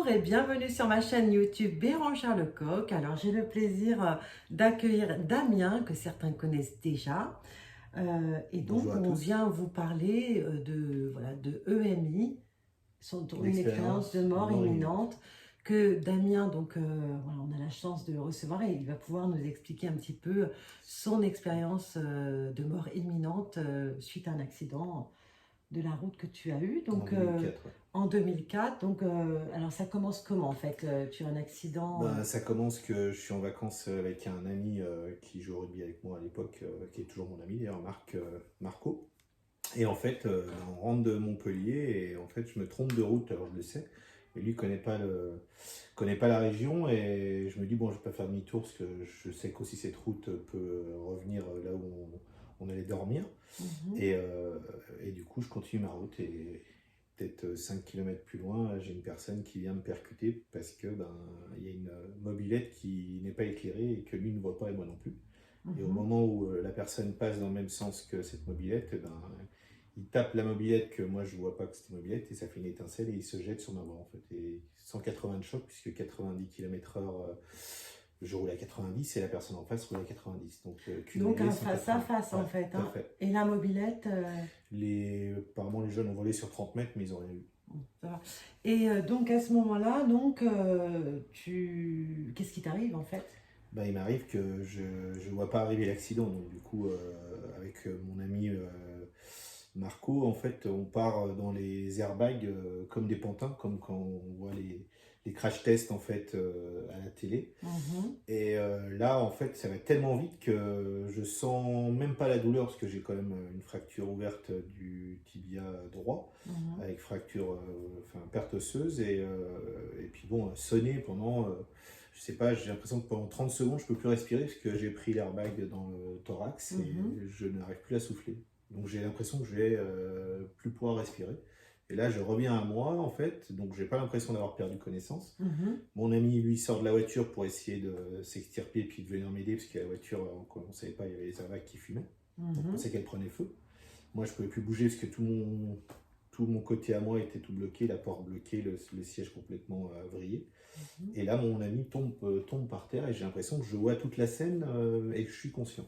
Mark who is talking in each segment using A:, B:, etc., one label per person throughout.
A: et bienvenue sur ma chaîne YouTube Bérangère Lecoq. Alors j'ai le plaisir d'accueillir Damien, que certains connaissent déjà. Et donc
B: Bonjour à
A: on
B: tous.
A: vient vous parler de EMI, une expérience de
B: L'expérience de
A: mort
B: mort imminente.
A: imminente que Damien, on a la chance de le recevoir et il va pouvoir nous expliquer un petit peu son expérience de mort imminente suite à un accident de la route que tu as eu.
B: En
A: Donc,
B: 2004, ouais.
A: en 2004. Donc, alors ça commence comment en fait? Tu as un accident.
B: Ben, ça commence que je suis en vacances avec un ami qui joue au rugby avec moi à l'époque, qui est toujours mon ami d'ailleurs, Marco. Et en fait, on rentre de Montpellier et en fait, je me trompe de route, alors je le sais. Et lui connaît pas la région et je me dis, bon, je vais pas faire demi-tour parce que je sais qu'aussi cette route peut revenir là où on allait dormir.
A: Mhm.
B: Et du coup, je continue ma route et peut-être 5 km plus loin, j'ai une personne qui vient me percuter parce que il y a une mobilette qui n'est pas éclairée et que lui ne voit pas et moi non plus. Et au
A: Mhm.
B: moment où la personne passe dans le même sens que cette mobilette, il tape la mobilette que moi je vois pas que c'était une mobilette et ça fait une étincelle et il se jette sur ma voie en fait. Et 180 de choc puisque 90 km/h, je roule à 90 et la personne en face roule à 90. Donc
A: Donc
B: cumulé
A: un face à
B: 180.
A: face
B: Ouais,
A: en fait,
B: tout à
A: hein.
B: fait.
A: Et la mobilette,
B: Apparemment les jeunes ont volé sur 30 mètres mais ils ont rien eu.
A: ça va. Et donc à ce moment-là, donc qu'est-ce qui t'arrive en fait?
B: Il m'arrive que je ne vois pas arriver l'accident. Donc, du coup, avec mon ami Marco, en fait, on part dans les airbags comme des pantins, comme quand on voit les crash tests en fait, à la télé.
A: Mhm.
B: Et là, en fait, ça va tellement vite que je sens même pas la douleur parce que j'ai quand même une fracture ouverte du tibia droit
A: Mhm.
B: avec fracture, enfin perte osseuse et puis bon, sonner pendant, je sais pas, j'ai l'impression que pendant 30 secondes, je peux plus respirer parce que j'ai pris l'airbag dans le thorax et
A: Mhm.
B: je n'arrive plus à souffler. Donc j'ai l'impression que je vais plus pouvoir respirer. Et là, je reviens à moi en fait, donc j'ai pas l'impression d'avoir perdu connaissance.
A: Mhm.
B: Mon ami, lui, sort de la voiture pour essayer de s'extirper et puis de venir m'aider parce que la voiture, on ne savait pas, il y avait les airbags qui fumaient. On
A: Mhm.
B: pensait qu'elle prenait feu. Moi, je ne pouvais plus bouger parce que tout mon côté à moi était tout bloqué, la porte bloquée, le siège complètement vrillé.
A: Mhm.
B: Et là, mon ami tombe par terre et j'ai l'impression que je vois toute la scène et que je suis conscient.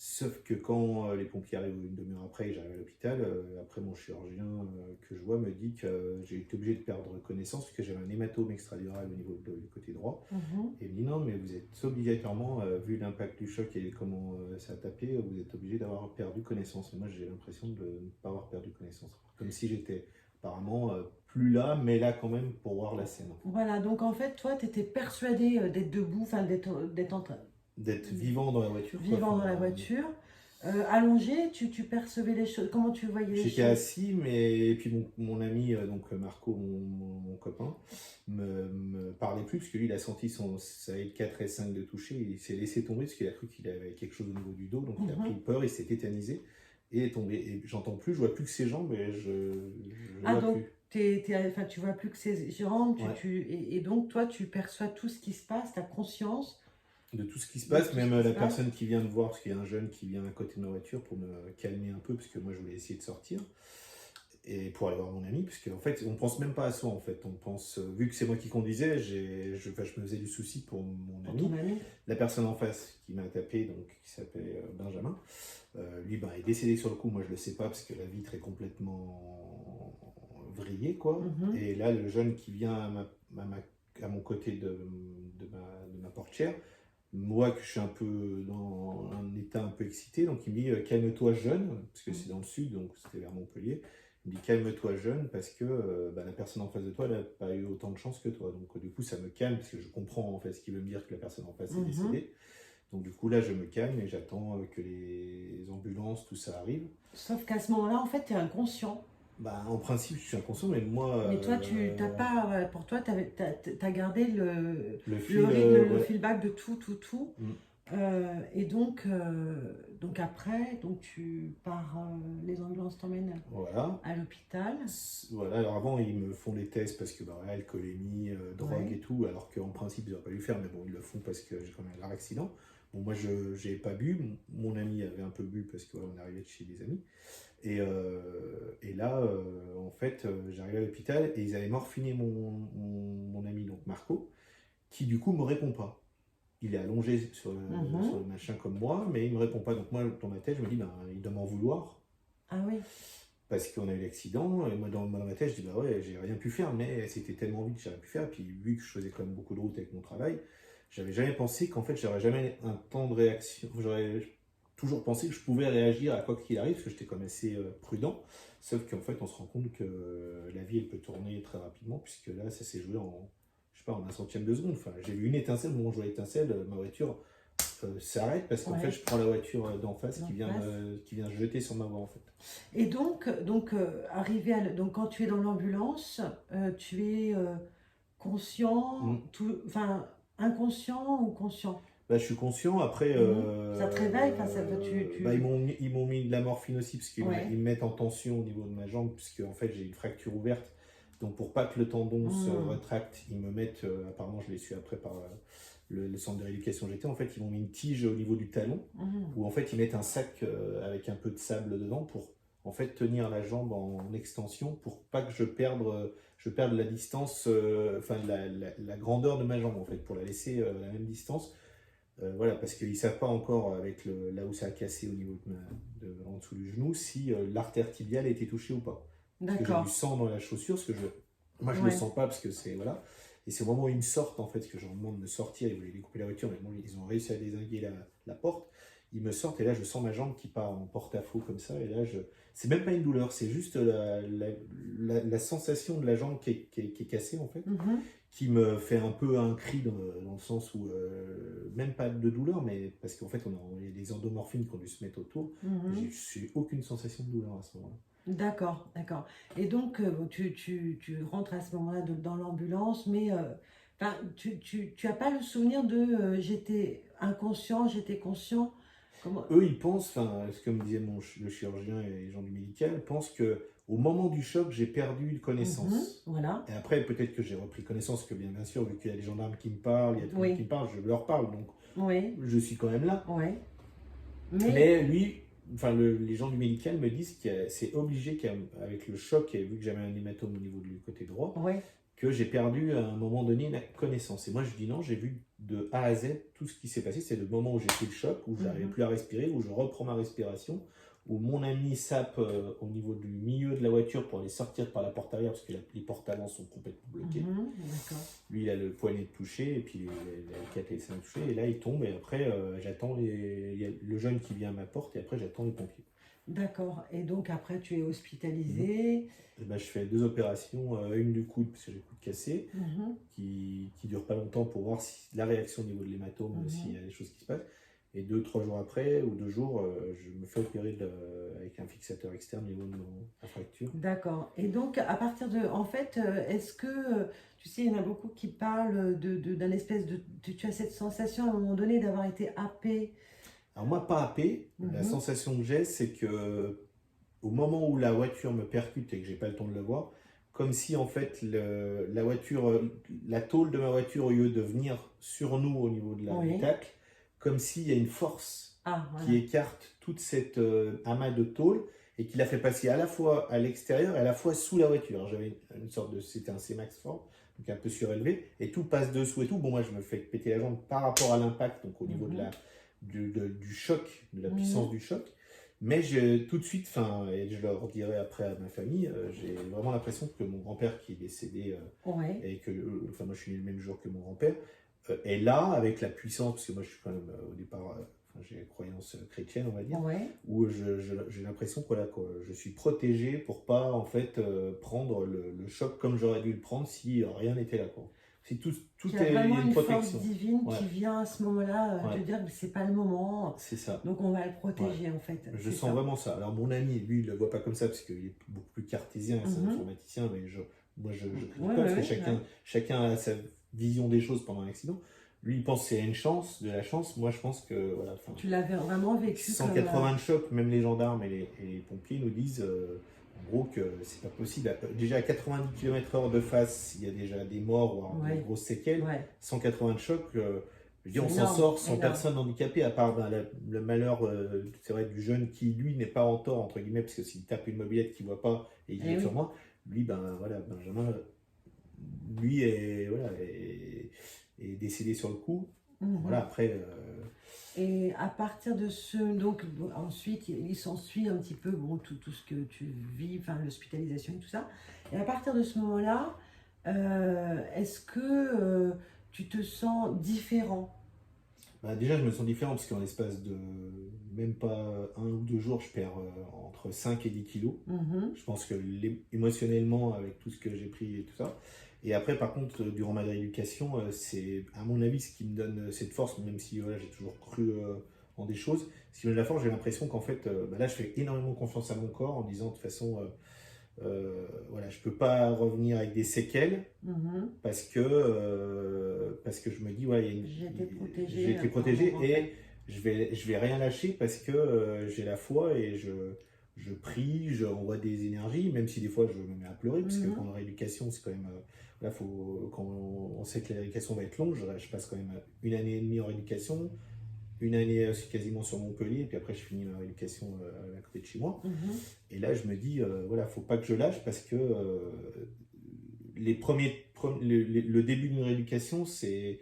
B: Sauf que quand les pompiers arrivent une demi-heure après et j'arrive à l'hôpital, après mon chirurgien que je vois me dit que j'ai été obligé de perdre connaissance parce que j'avais un hématome extradural au niveau du côté droit.
A: Mhm.
B: Et il me dit non, mais vous êtes obligatoirement, vu l'impact du choc et comment ça a tapé, vous êtes obligé d'avoir perdu connaissance. Et moi j'ai l'impression de ne pas avoir perdu connaissance. Comme si j'étais apparemment plus là, mais là quand même pour voir la scène. En fait.
A: Voilà, donc en fait, toi, tu étais persuadé d'être debout, enfin d'être en train
B: D'être vivant dans la voiture, quoi.
A: vivant dans la voiture, allongé, tu percevais les choses, comment tu voyais les
B: J'étais
A: choses?
B: assis, mais et puis mon ami, donc Marco, mon copain, me parlait plus, parce que lui, il a senti sa L4 et 5 de toucher, il s'est laissé tomber, parce qu'il a cru qu'il avait quelque chose au niveau du dos, donc il a pris
A: Mhm.
B: peur, il s'est tétanisé, et est tombé. Et j'entends plus, je vois plus que ses jambes, et je
A: Ah
B: vois
A: donc,
B: plus.
A: enfin, tu vois plus que ses jambes,
B: Ouais.
A: et donc toi, tu perçois tout ce qui se passe, tu as conscience
B: De tout ce qui se
A: de
B: passe,
A: tout ce
B: même
A: qui se
B: la
A: passe.
B: personne qui vient me voir, parce qu'il y a un jeune qui vient à côté de ma voiture pour me calmer un peu, parce que moi, je voulais essayer de sortir. Et pour aller voir mon ami, puisque en fait, on pense même pas à soi en fait. On pense, vu que c'est moi qui conduisais, je me faisais du souci pour mon
A: Pour ton
B: ami.
A: ami.
B: La personne en face qui m'a tapé, donc qui s'appelait Benjamin, lui est décédé sur le coup. Moi je le sais pas parce que la vitre est complètement vrillée quoi.
A: Mhm.
B: Et là, le jeune qui vient à mon côté de ma portière, moi que je suis un peu dans un état un peu excité, donc il me dit calme-toi jeune, parce que c'est dans le sud, donc c'était vers Montpellier. Il me dit calme-toi jeune parce que la personne en face de toi n'a pas eu autant de chance que toi. Donc du coup ça me calme parce que je comprends en fait ce qu'il veut me dire que la personne en face est
A: Mhm.
B: décédée. Donc du coup là je me calme et j'attends que les ambulances, tout ça arrive.
A: Sauf qu'à ce moment-là, en fait, tu es inconscient.
B: En principe je suis inconscient mais moi
A: Mais toi, tu t'as pas, ouais, pour toi, t'as gardé
B: le
A: le
B: fil,
A: rythme, le
B: ouais.
A: feedback de tout.
B: Mm.
A: Et donc après, donc tu pars, les ambulances t'emmènent
B: Voilà.
A: à l'hôpital.
B: Voilà, alors avant ils me font les tests parce que alcoolémie, drogue
A: Ouais.
B: et tout, alors qu'en principe ils n'auraient pas dû le faire, mais bon ils le font parce que j'ai quand même un grave accident. Bon moi je j'ai pas bu, mon ami avait un peu bu parce qu'on est arrivé de chez des amis. Et là, en fait, j'arrive à l'hôpital et ils avaient morphiné mon ami, donc Marco, qui du coup me répond pas. Il est allongé sur le machin comme moi, mais il me répond pas. Donc moi, dans ma tête, je me dis, ben, il doit m'en vouloir
A: Ah oui.
B: parce qu'on a eu l'accident. Et moi, dans ma tête, je dis, bah ouais, j'ai rien pu faire, mais c'était tellement vite que j'ai rien pu faire. Et puis, vu que je faisais quand même beaucoup de route avec mon travail, j'avais jamais pensé qu'en fait, j'aurais jamais un temps de réaction. J'aurais toujours pensé que je pouvais réagir à quoi qu'il arrive, parce que j'étais quand même assez prudent. Sauf qu'en fait, on se rend compte que la vie, elle peut tourner très rapidement, puisque là, ça s'est joué en, je sais pas, en un centième de seconde. Enfin, j'ai vu une étincelle, au moment où je vois l'étincelle, ma voiture s'arrête, parce qu'en fait, je prends la voiture d'en face qui vient se jeter sur ma voie, en fait.
A: Et donc arrivé donc quand tu es dans l'ambulance, tu es conscient,
B: Mm.
A: enfin inconscient ou conscient?
B: Bah, je suis conscient. Après,
A: Ça te réveille, enfin,
B: bah, ils m'ont mis de la morphine aussi, parce qu'ils
A: Ouais.
B: ils me mettent en tension au niveau de ma jambe, puisque en fait, j'ai une fracture ouverte. Donc, pour pas que le tendon se retracte, ils me mettent, apparemment, je l'ai su après par le centre de rééducation où j'étais, en fait, ils m'ont mis une tige au niveau du talon, où en fait, ils mettent un sac avec un peu de sable dedans pour en fait tenir la jambe en extension pour pas que je perde la distance, enfin la grandeur de ma jambe en fait, pour la laisser à la même distance. Voilà, parce qu'ils ne savent pas encore, avec là où ça a cassé au niveau en dessous du genou, si l'artère tibiale a été touchée ou pas. Parce que j'ai du
A: D'accord.
B: sang dans la chaussure, moi je ne le
A: Ouais.
B: sens pas parce que c'est. Voilà. Et c'est au moment où ils me sortent, en fait, que je leur demande de sortir. Ils voulaient découper la voiture, mais bon, ils ont réussi à dézinguer la porte. Ils me sortent et là je sens ma jambe qui part en porte-à-faux comme ça. Et là, c'est même pas une douleur, c'est juste la sensation de la jambe qui est cassée en fait,
A: Mhm.
B: qui me fait un peu un cri dans le sens où, même pas de douleur, mais parce qu'en fait, il y a des endomorphines qui ont dû se mettre autour.
A: Mhm.
B: J'ai aucune sensation de douleur à ce moment-là.
A: D'accord, d'accord. Et donc, tu rentres à ce moment-là dans l'ambulance, mais enfin, tu as pas le souvenir de j'étais inconscient, j'étais conscient. Comment?
B: Eux, ils pensent, enfin, ce que me disait le chirurgien et les gens du médical, pensent que au moment du choc, j'ai perdu connaissance.
A: Voilà.
B: Et après, peut-être que j'ai repris connaissance, que bien sûr, vu qu'il y a des gendarmes qui me parlent, il y a tout le monde qui
A: Oui,
B: me parle, je leur parle, donc
A: oui,
B: je suis quand même là.
A: oui. Mais,
B: Mais lui, enfin, les gens du médical me disent que c'est obligé qu'avec le choc, et vu que j'avais un hématome au niveau du côté droit,
A: oui.
B: que j'ai perdu à un moment donné la connaissance. Et moi, je dis non, j'ai vu de A à Z tout ce qui s'est passé. C'est le moment où j'ai fait le choc, où je n'arrivais plus à respirer, où je reprends ma respiration, où mon ami sape au niveau du milieu de la voiture pour aller sortir par la porte arrière, parce que les portes avant sont complètement bloquées.
A: D'accord.
B: Lui, il a le poignet touché, et puis les 4 et 5 touchés, et là, il tombe, et après, j'attends il y a le jeune qui vient à ma porte, et après, j'attends les pompiers.
A: D'accord. Et donc, après, tu es hospitalisé.
B: Et ben, je fais 2 opérations, une du coude, parce que j'ai le coude cassé,
A: Mhm,
B: qui dure pas longtemps pour voir si la réaction au niveau de l'hématome, s'il y a des choses qui se passent. Et 2, 3 jours après, ou 2 jours, je me fais opérer avec un fixateur externe au niveau de la fracture.
A: D'accord. Et donc, à partir de... En fait, est-ce que... Tu sais, il y en a beaucoup qui parlent d'un espèce de... Tu as cette sensation à un moment donné d'avoir été happé.
B: Alors moi, pas happé, la
A: Mhm,
B: sensation que j'ai, c'est que au moment où la voiture me percute et que j'ai pas le temps de le voir, comme si en fait la voiture, la tôle de ma voiture, au lieu de venir sur nous au niveau du
A: oui.
B: tacle, comme s'il y a une force
A: Ah,
B: qui
A: voilà.
B: écarte toute cette amas de tôle et qui la fait passer à la fois à l'extérieur et à la fois sous la voiture. J'avais une sorte de, c'était un C-Max fort, donc un peu surélevé, et tout passe dessous et tout. Bon, moi je me fais péter la jambe par rapport à l'impact, donc au niveau
A: Mhm,
B: du choc, de la puissance
A: mhm.
B: du choc. Mais tout de suite, et je leur dirai après à ma famille, j'ai vraiment l'impression que mon grand-père qui est décédé,
A: Ouais.
B: et que, enfin moi je suis né le même jour que mon grand-père, est là avec la puissance, parce que moi je suis quand même au départ, enfin, j'ai une croyance chrétienne on va dire,
A: Ouais.
B: où j'ai l'impression que, voilà, je suis protégé pour pas en fait prendre le choc comme j'aurais dû le prendre si rien n'était là, quoi. Si
A: Qu'il y
B: tout
A: a
B: est, il y
A: vraiment
B: a une
A: une force
B: protection.
A: divine
B: Ouais,
A: qui vient à ce moment-là te
B: ouais,
A: dire que c'est pas le moment,
B: c'est ça.
A: donc on va le
B: Ouais.
A: protéger en fait.
B: Je
A: C'est
B: sens
A: ça.
B: vraiment ça. Alors mon ami, lui, il le voit pas comme ça parce qu'il est beaucoup plus cartésien, c'est un
A: Mhm.
B: informaticien, mais moi je critique
A: Ouais,
B: pas
A: ouais,
B: parce que
A: ouais, ouais.
B: chacun a sa vision des choses pendant l'accident. Lui, il pense que c'est une chance, de la chance. Moi, je pense que voilà, enfin,
A: Tu l'avais vraiment vécu comme...
B: 180 de choc, même les gendarmes et les pompiers nous disent en gros que c'est pas possible. Déjà à 90 km/h de face, il y a déjà des morts ou alors de
A: Ouais,
B: grosses séquelles.
A: ouais.
B: 180 de choc, Je veux
A: C'est
B: dire, on s'en
A: énorme,
B: sort sans
A: énorme.
B: personne handicapée, à part ben, le malheur, c'est vrai, du jeune qui, lui, n'est pas en tort, entre guillemets, parce que s'il tape une mobilette qu'il ne voit pas et il
A: Eh
B: jette sur
A: oui.
B: moi, lui, ben voilà, Benjamin, lui est, voilà, est décédé sur le coup. Voilà,
A: Mhm.
B: après,
A: Et à partir de ce, donc bon, ensuite, il s'ensuit un petit peu bon, tout ce que tu vis, enfin l'hospitalisation et tout ça. Et à partir de ce moment-là, est-ce que tu te sens différent?
B: bah, déjà, je me sens différent, parce qu'en l'espace de même pas 1 ou 2 jours, je perds entre 5 et 10 kilos.
A: Mhm.
B: Je pense que émotionnellement, avec tout ce que j'ai pris et tout ça. Et après, par contre, durant ma rééducation, c'est à mon avis ce qui me donne cette force, même si voilà, j'ai toujours cru en des choses. Ce qui me donne la force, j'ai l'impression qu'en fait, bah là, je fais énormément confiance à mon corps en disant de toute façon, voilà, je peux pas revenir avec des séquelles
A: Mhm.
B: parce que je me dis, ouais,
A: J'ai été
B: j'ai
A: protégée
B: été
A: par mon
B: protégé
A: grand-père.
B: et je vais rien lâcher parce que j'ai la foi et je prie, je renvoie des énergies, même si des fois je me mets à pleurer, parce que quand
A: Mhm.
B: la rééducation, c'est quand même. Là, quand on sait que la rééducation va être longue, je passe quand même 1 année et demie en rééducation, 1 année aussi quasiment sur Montpellier, et puis après je finis ma rééducation à côté de chez moi.
A: Mhm.
B: Et là, je me dis, voilà, faut pas que je lâche parce que le début d'une rééducation, c'est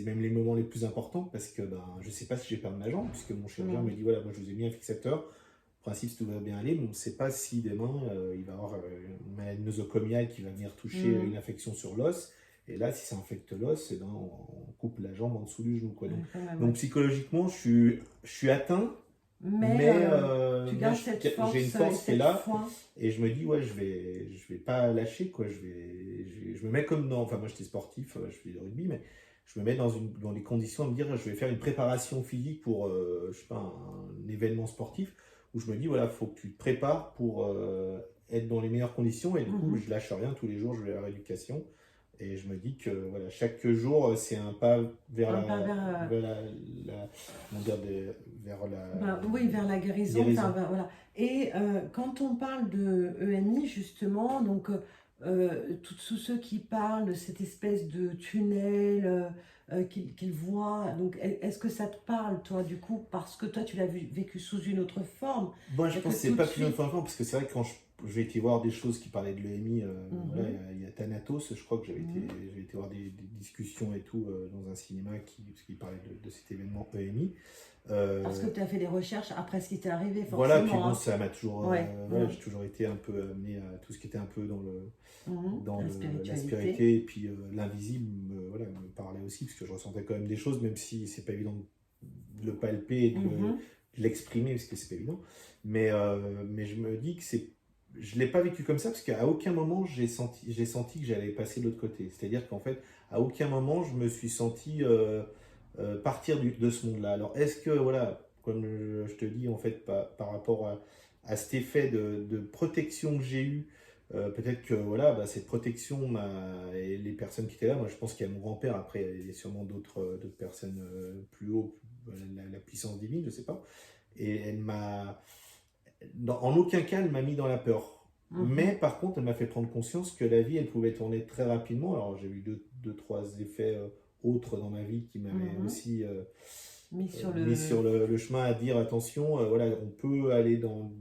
B: même les moments les plus importants parce que ben, je sais pas si je vais perdre ma jambe, puisque mon chirurgien me
A: Mhm.
B: dit, voilà, moi je vous ai mis un fixateur. En principe, si tout va bien aller, mais on ne sait pas si demain il va y avoir une maladie nosocomiale qui va venir toucher une
A: Mhm.
B: infection sur l'os. Et là, si ça infecte l'os, eh ben, on coupe la jambe en dessous du genou, quoi.
A: Ouais, quand même,
B: Donc
A: ouais.
B: psychologiquement, je suis atteint,
A: Mais tu
B: mais
A: gardes cette
B: j'ai une
A: force et
B: force qui est
A: cette
B: là.
A: foi.
B: Et je me dis, ouais, je vais pas lâcher, quoi. Je me mets comme dans. Enfin, moi, j'étais sportif, je fais du rugby, mais je me mets dans les conditions de me dire, je vais faire une préparation physique pour, je sais pas, un événement sportif, où je me dis, voilà, faut que tu te prépares pour être dans les meilleures conditions. Et du coup,
A: Mhm.
B: je lâche rien, tous les jours, je vais à la rééducation. Et je me dis que voilà, chaque jour, c'est un pas vers
A: Un pas vers,
B: vers comment dire, vers
A: ben, oui, vers la guérison. Enfin,
B: guérison.
A: ben, voilà. Et quand on parle de EMI, justement, donc tous ceux qui parlent de cette espèce de tunnel qu'ils voient, donc est-ce que ça te parle, toi, du coup, parce que toi, tu l'as vécu sous une autre forme,
B: Moi, je
A: c'est que
B: pense que c'est
A: tout de
B: pas plus
A: suite.
B: important, parce que c'est vrai que quand j'ai été voir des choses qui parlaient de l'EMI, voilà,
A: Mhm.
B: il y a Thanatos, je crois que
A: Mhm.
B: j'avais été voir des discussions et tout dans un cinéma parce qui parlait de cet événement EMI.
A: Parce que
B: Euh,
A: tu as fait des recherches après ce qui t'est arrivé,
B: voilà, puis
A: forcément,
B: bon,
A: hein.
B: ça m'a toujours,
A: Ouais.
B: voilà,
A: Mhm.
B: j'ai toujours été un peu amené à tout ce qui était un peu
A: Mhm. La
B: la
A: spiritualité.
B: spiritualité, et puis l'invisible voilà, me parlait aussi, parce que je ressentais quand même des choses, même si c'est pas évident de le palper et
A: Mhm.
B: de l'exprimer, parce que c'est pas évident. Mais je me dis que je l'ai pas vécu comme ça, parce qu'à aucun moment j'ai senti que j'allais passer de l'autre côté. C'est-à-dire qu'en fait, à aucun moment je me suis senti partir de ce monde-là. Alors est-ce que, voilà, comme je te dis, en fait, par rapport à cet effet de protection que j'ai eu, peut-être que voilà, bah, cette protection et les personnes qui étaient là, moi je pense qu'il y a mon grand-père, après il y a sûrement d'autres personnes plus haut, la puissance divine, je sais pas. Et elle m'a, en aucun cas elle m'a mis dans la peur. Mais
A: Mhm.
B: par contre, elle m'a fait prendre conscience que la vie, elle pouvait tourner très rapidement. Alors j'ai eu trois effets autres dans ma vie qui m'avaient
A: Mhm.
B: aussi
A: Mis sur
B: mis
A: le.
B: sur le chemin à dire attention, voilà, on peut aller dans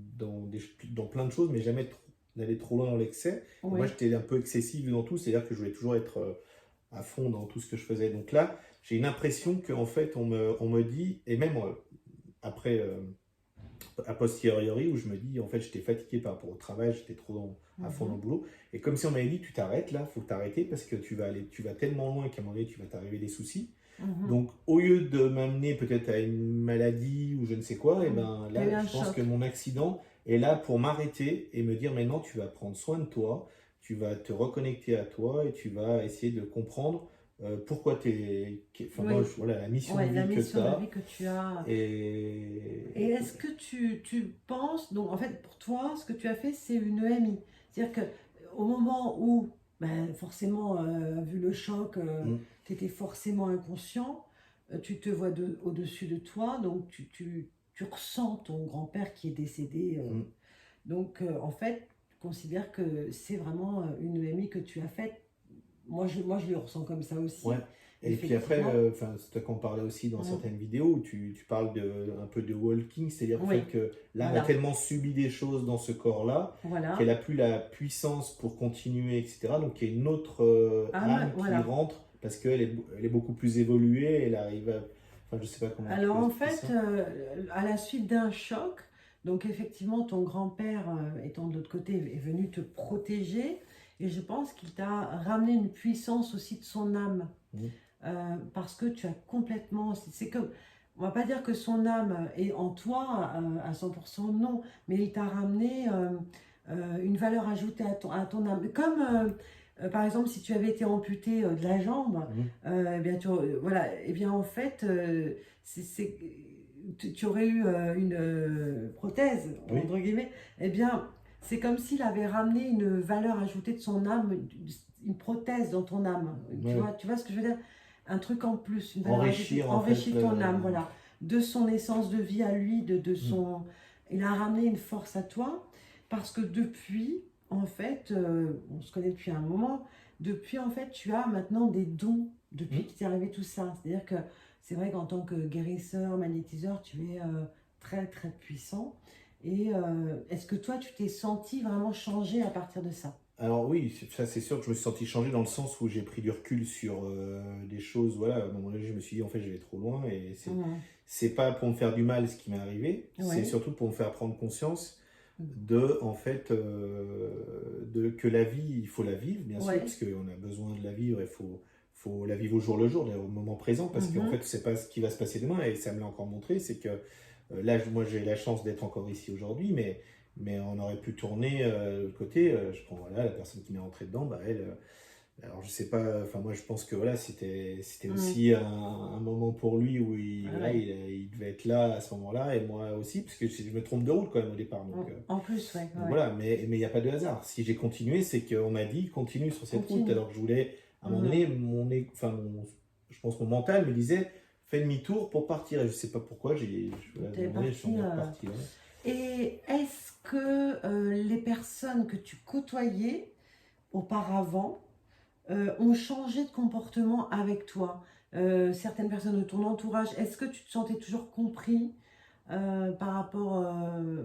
B: plein de choses, mais jamais d'aller trop loin dans l'excès. Et moi,
A: Oui.
B: j'étais un peu excessif dans tout, c'est-à-dire que je voulais toujours être à fond dans tout ce que je faisais. Donc là, j'ai une impression qu'en fait, on me dit, et même après, a posteriori, où je me dis, en fait, j'étais fatigué par rapport au travail, j'étais trop à fond dans le
A: Mhm.
B: boulot. Et comme si on m'avait dit, tu t'arrêtes là, faut t'arrêter parce que tu vas tellement loin qu'à un moment donné, tu vas t'arriver des soucis.
A: Mhm.
B: Donc, au lieu de m'amener peut-être à une maladie ou je ne sais quoi, et
A: Oui.
B: ben
A: Tu as eu
B: là,
A: un
B: je pense que
A: choc.
B: mon accident est là pour m'arrêter et me dire maintenant, tu vas prendre soin de toi, tu vas te reconnecter à toi et tu vas essayer de comprendre pourquoi tu es. Enfin, moi,
A: Oui.
B: voilà, la mission de
A: Ouais, la
B: vie que tu
A: mission de
B: as.
A: vie que tu as. Et
B: Et
A: est-ce que tu penses, donc en fait pour toi, ce que tu as fait, c'est une EMI. C'est-à-dire que au moment où, ben, forcément, vu le choc,
B: mm,
A: tu étais forcément inconscient, tu te vois au-dessus de toi, donc tu ressens ton grand-père qui est décédé.
B: mm.
A: Donc en fait, je considère que c'est vraiment une EMI que tu as faite moi, je le ressens comme ça aussi,
B: Ouais. Et puis après,
A: effectivement.
B: enfin, c'est toi qu'on parlait aussi dans
A: Mm.
B: certaines vidéos, où tu parles un peu de walking, c'est-à-dire en fait
A: Oui,
B: que l'âme a
A: voilà,
B: tellement subi des choses dans ce corps-là qu'elle
A: voilà.
B: a plus la puissance pour continuer, etc. Donc il y a une autre âme qui
A: Voilà.
B: rentre parce elle est beaucoup plus évoluée, elle arrive à... Enfin, je sais pas comment tu
A: Alors
B: peux
A: en
B: expliquer
A: fait,
B: ça.
A: à la suite d'un choc, donc effectivement ton grand-père étant de l'autre côté est venu te protéger et je pense qu'il t'a ramené une puissance aussi de son âme
B: Mhm.
A: parce que tu as complètement, c'est comme, on va pas dire que son âme est en toi à 100%, non, mais il t'a ramené une valeur ajoutée à ton âme. Comme par exemple si tu avais été amputé de la jambe,
B: Mhm.
A: eh bien, voilà, eh bien en fait, tu aurais eu une prothèse,
B: Oui,
A: entre guillemets, eh bien, c'est comme s'il avait ramené une valeur ajoutée de son âme, une prothèse dans ton âme.
B: ouais.
A: Tu vois ce que je veux dire? Un truc en plus, une valeur ajoutée,
B: Enrichir en fait
A: enrichir ton âme, voilà, de son essence de vie à lui, de
B: Mhm.
A: son... Il a ramené une force à toi, parce que depuis, en fait, on se connaît depuis un moment, depuis, en fait, tu as maintenant des dons depuis
B: Mhm.
A: qu'il t'est arrivé tout ça. C'est-à-dire que c'est vrai qu'en tant que guérisseur, magnétiseur, tu es très, très puissant. Et est-ce que toi, tu t'es senti vraiment changé à partir de ça?
B: Alors oui, ça c'est sûr que je me suis senti changer dans le sens où j'ai pris du recul sur des choses. Voilà, à un moment donné, je me suis dit en fait je vais trop loin et
A: Mhm.
B: c'est pas pour me faire du mal ce qui m'est arrivé, c'est
A: Oui.
B: surtout pour me faire prendre conscience de en fait que la vie il faut la vivre bien sûr
A: Oui.
B: parce qu'on a besoin de la vivre, il faut la vivre au jour le jour, au moment présent parce qu'en fait
A: Mhm.
B: c'est pas ce qui va se passer demain et ça me l'a encore montré, c'est que là, moi, j'ai la chance d'être encore ici aujourd'hui, mais on aurait pu tourner de l'autre côté. Je prends voilà, la personne qui m'est rentrée dedans, bah, elle. Alors, je sais pas, enfin, moi, je pense que voilà, c'était
A: Mhm.
B: aussi un moment pour lui où
A: Ah
B: voilà,
A: ouais.
B: il devait être là à ce moment-là, et moi aussi, parce que je me trompe de route quand même au départ.
A: En plus, ouais,
B: Donc
A: ouais.
B: voilà, mais il n'y a pas de hasard. Si j'ai continué, c'est qu'on m'a dit continue sur cette route,
A: Continue.
B: alors que je voulais, à un moment
A: Mhm.
B: donné, je pense que mon mental me disait fais demi-tour pour partir. Et je sais pas pourquoi, à un
A: T'es
B: moment donné, je
A: parti.
B: suis reparti là.
A: Et est-ce que les personnes que tu côtoyais auparavant ont changé de comportement avec toi? Certaines personnes de ton entourage, est-ce que tu te sentais toujours compris par rapport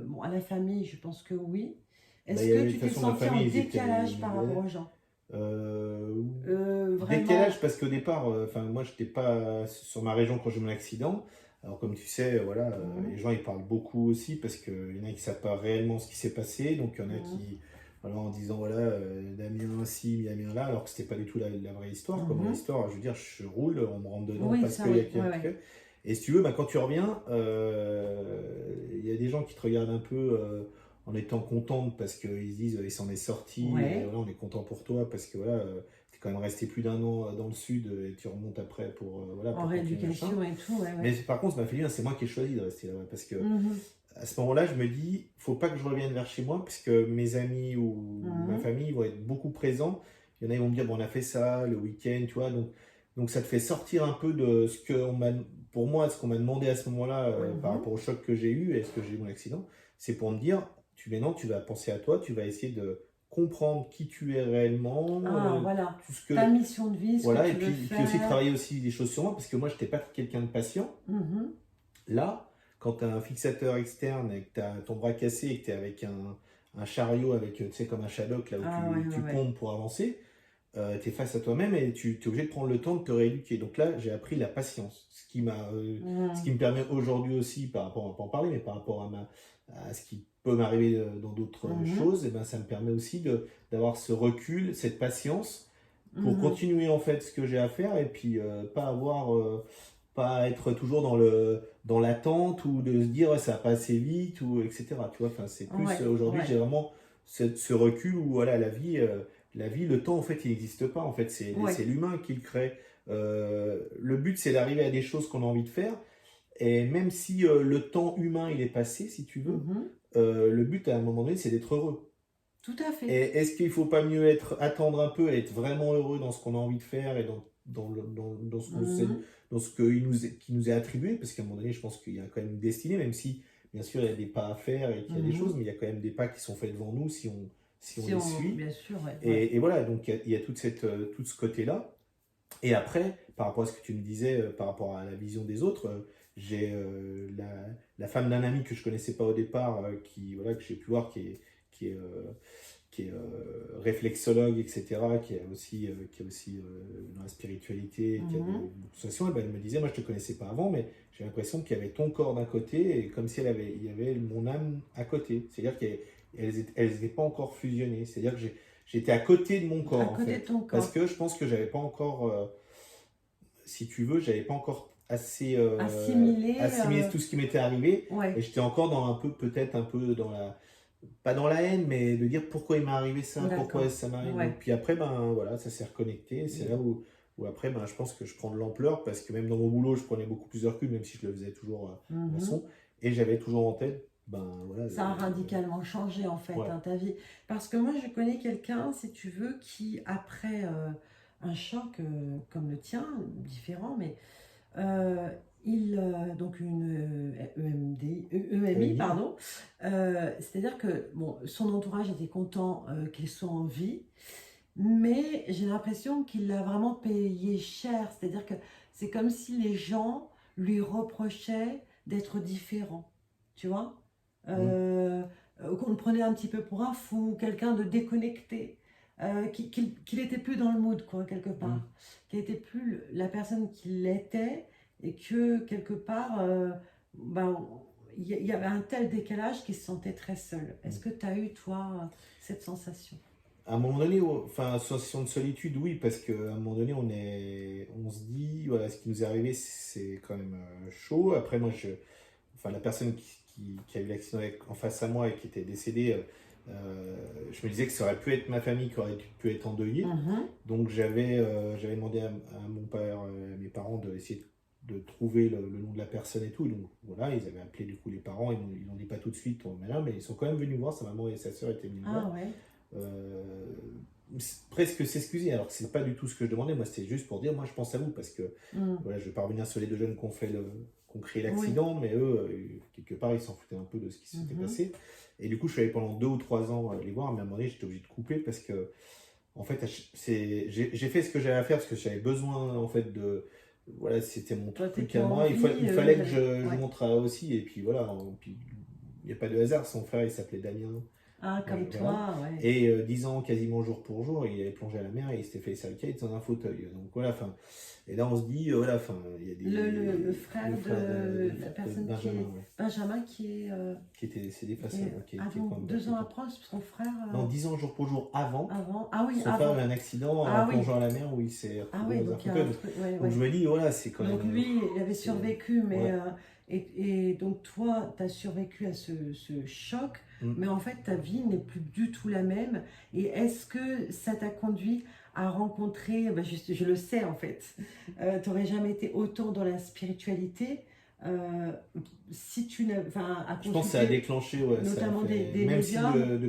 A: bon, à la famille? Je pense que oui.
B: Bah,
A: Est-ce que
B: de
A: tu
B: toute
A: t'es
B: façon, ma
A: senti en
B: famille,
A: décalage par rapport aux gens?
B: Euh, décalage
A: Vraiment.
B: parce qu'au départ, enfin moi j'étais pas sur ma région quand j'ai eu mon accident. Alors comme tu sais, voilà, les
A: Mhm,
B: gens ils parlent beaucoup aussi parce qu'il y en a qui savent pas réellement ce qui s'est passé, donc il y en a
A: mhm,
B: qui, voilà, en disant voilà, Damien ci, Damien là, alors que c'était pas du tout la vraie histoire. Comme vraie
A: mhm.
B: histoire, je veux dire, je roule, on me rentre dedans
A: Oui,
B: parce
A: ça
B: qu'il y a
A: oui,
B: quelqu'un
A: ouais,
B: qui
A: ouais.
B: fait. Et si tu veux, bah, quand tu reviens, il y a des gens qui te regardent un peu en étant contents parce qu'ils se disent il s'en est sorti, et
A: Ouais,
B: voilà, on est content pour toi parce que voilà. Tu es quand même resté plus d'un an dans le sud et tu remontes après voilà,
A: en
B: pour continuer machin.
A: rééducation et tout, ouais,
B: Mais
A: ouais.
B: par contre, ça m'a fait dire, c'est moi qui ai choisi de rester là-bas. Parce que
A: Mhm,
B: à ce moment-là, je me dis, faut pas que je revienne vers chez moi, puisque mes amis ou ma
A: mhm,
B: famille vont être beaucoup présents. Il y en a, ils vont me dire, bon, on a fait ça le week-end, tu vois. Donc ça te fait sortir un peu de ce que pour moi, ce qu'on m'a demandé à ce moment-là, par
A: mhm.
B: rapport au choc que j'ai eu et ce que j'ai eu mon accident, c'est pour me dire, maintenant, tu vas penser à toi, tu vas essayer de comprendre qui tu es réellement,
A: Ah, voilà.
B: tout ce
A: Ta
B: que,
A: mission de vie, ce que
B: voilà,
A: tu veux
B: et puis aussi
A: faire.
B: travailler aussi des choses sur moi, parce que moi, je n'étais pas quelqu'un de patient.
A: Mhm.
B: Là, quand tu as un fixateur externe et que tu as ton bras cassé et que tu es avec un chariot, avec, tu sais, comme un shadok, là où
A: Ah, ouais, ouais,
B: tu
A: ouais.
B: pompes pour avancer, tu es face à toi-même et tu es obligé de prendre le temps de te rééduquer. Donc là, j'ai appris la patience, ce qui
A: Mhm,
B: me permet aujourd'hui aussi, par rapport, on va pas en parler, mais par rapport à ce qui peut m'arriver dans d'autres
A: mhm,
B: choses, et ben, ça me permet aussi d'avoir ce recul, cette patience pour
A: mhm.
B: continuer en fait ce que j'ai à faire et puis pas être toujours dans l'attente ou de se dire ouais, ça va pas assez vite ou etc. Tu vois, enfin, c'est plus
A: Ouais,
B: aujourd'hui j'ai
A: ouais,
B: vraiment ce recul où voilà la vie, le temps en fait il n'existe pas en fait
A: ouais.
B: c'est l'humain qui le crée. Le but c'est d'arriver à des choses qu'on a envie de faire et même si le temps humain il est passé si tu veux,
A: Mhm.
B: le but à un moment donné c'est d'être heureux.
A: Tout à
B: Et
A: fait.
B: est-ce qu'il faut pas mieux attendre un peu et être vraiment heureux dans ce qu'on a envie de faire et dans ce
A: Mhm,
B: dans ce qui nous est attribué? Parce qu'à un moment donné, je pense qu'il y a quand même une destinée, même si, bien sûr, il y a des pas à faire et qu'il y a des choses,
A: mhm.
B: mais il y a quand même des pas qui sont faits devant nous si si on les suit.
A: Bien sûr, ouais.
B: Et voilà, donc il y a tout ce côté-là. Et après, par rapport à ce que tu me disais, par rapport à la vision des autres, j'ai la femme d'un ami que je connaissais pas au départ, voilà, que j'ai pu voir, qui est, réflexologue, etc., qui est aussi dans la spiritualité, qui a
A: Mhm.
B: des associations, et ben, elle me disait, moi je te connaissais pas avant, mais j'ai l'impression qu'il y avait ton corps d'un côté, et comme si il y avait mon âme à côté. C'est-à-dire qu'elles n'étaient pas encore fusionnées. C'est-à-dire que j'étais à côté de mon
A: À
B: corps, en
A: côté de
B: fait.
A: ton
B: Parce
A: corps.
B: que je pense que j'avais pas encore, si tu veux, j'avais pas encore assez
A: Assimilé.
B: assimilé tout ce qui m'était arrivé, et
A: Ouais.
B: j'étais encore dans peut-être un peu dans pas dans la haine, mais de dire pourquoi il m'est arrivé ça, pourquoi
A: D'accord.
B: ça m'arrive. Donc,
A: Ouais.
B: puis après, ben voilà, ça s'est reconnecté. C'est là où après, ben, je pense que je prends de l'ampleur, parce que même dans mon boulot, je prenais beaucoup plus de recul, même si je le faisais toujours à
A: Mhm.
B: fond. Et j'avais toujours en tête, ben voilà.
A: Ça a radicalement changé en fait,
B: Ouais.
A: hein, ta vie. Parce que moi, je connais quelqu'un, si tu veux, qui après un choc comme le tien, différent, mais euh, donc une EMI,
B: Réunis, ouais.
A: pardon. C'est-à-dire que bon, son entourage était content qu'il soit en vie, mais j'ai l'impression qu'il l'a vraiment payé cher. C'est-à-dire que c'est comme si les gens lui reprochaient d'être différent, tu vois?
B: Mm.
A: Euh, qu'on le prenait un petit peu pour un fou, quelqu'un de déconnecté, qu'il était plus dans le mood, quoi, quelque
B: Mm.
A: part, qu'il était plus la personne qu'il était, et que quelque part, ben, il y avait un tel décalage qu'il se sentait très seul. Est-ce
B: Mm.
A: que tu as eu, toi, cette sensation?
B: À un moment donné, enfin, sensation de solitude, oui, parce qu'à un moment donné, on se dit, voilà, ce qui nous est arrivé, c'est quand même chaud. Après, moi, enfin, la personne qui a eu l'accident en face à moi et qui était décédée, je me disais que ça aurait pu être ma famille qui aurait pu être endeuillée.
A: Mhm.
B: Donc, j'avais demandé à mon père, à mes parents, d'essayer de trouver le nom de la personne et tout. Donc, voilà, ils avaient appelé du coup les parents, ils n'ont dit pas tout de suite, mais ils sont quand même venus me voir. Sa maman et sa soeur étaient venues me voir.
A: Ah ouais.
B: euh, Presque s'excuser, alors que c'est pas du tout ce que je demandais. Moi, c'était juste pour dire, moi, je pense à vous, parce que
A: Mm.
B: voilà, je vais pas revenir sur les deux jeunes qui ont créé
A: Oui.
B: l'accident, mais eux, quelque part, ils s'en foutaient un peu de ce qui s'était
A: Mhm.
B: passé. Et du coup, je suis allé pendant 2 ou 3 ans les voir, mais à un moment donné, j'étais obligé de couper, parce que, en fait, j'ai fait ce que j'avais à faire, parce que j'avais besoin, en fait, voilà, c'était mon
A: Toi,
B: truc
A: t'étais
B: à
A: en
B: moi.
A: vie,
B: Il fallait que je
A: ouais.
B: montre aussi, et puis voilà. Puis, il n'y a pas de hasard, son frère, il s'appelait Damien.
A: Ah, comme
B: Voilà.
A: toi, ouais.
B: Et 10 ans, quasiment jour pour jour, il avait plongé à la mer et il s'était fait cervicates dans un fauteuil. Donc voilà, enfin. Et là, on se dit, voilà, enfin, il y a
A: Le frère
B: le frère
A: de la
B: de
A: personne qui
B: Benjamin,
A: est
B: ouais,
A: Benjamin, qui est,
B: qui était décédé
A: qui
B: face à
A: est
B: moi, qui est
A: avant,
B: quand même
A: 2 ans
B: plutôt.
A: après, son frère
B: Non, 10 ans, jour pour jour avant,
A: avant. Ah oui,
B: son frère a eu
A: avant.
B: un accident en
A: Ah oui.
B: plongeant à la mer où il s'est
A: Ah
B: retrouvé
A: oui,
B: dans un
A: donc il y a un
B: fauteuil.
A: truc. Ouais,
B: Donc
A: ouais.
B: je me dis, voilà, c'est quand
A: Donc
B: même.
A: lui, il avait
B: C'est,
A: survécu, mais
B: ouais.
A: et donc toi, tu as survécu à ce choc,
B: Mm.
A: mais en fait, ta vie n'est plus du tout la même. Et est-ce que ça t'a conduit à rencontrer, ben, je le sais en fait, tu n'aurais jamais été autant dans la spiritualité si tu n'avais, enfin, à
B: Je pense que ça a
A: consulter
B: déclenché, ouais, ça a
A: notamment
B: fait.
A: des médiums.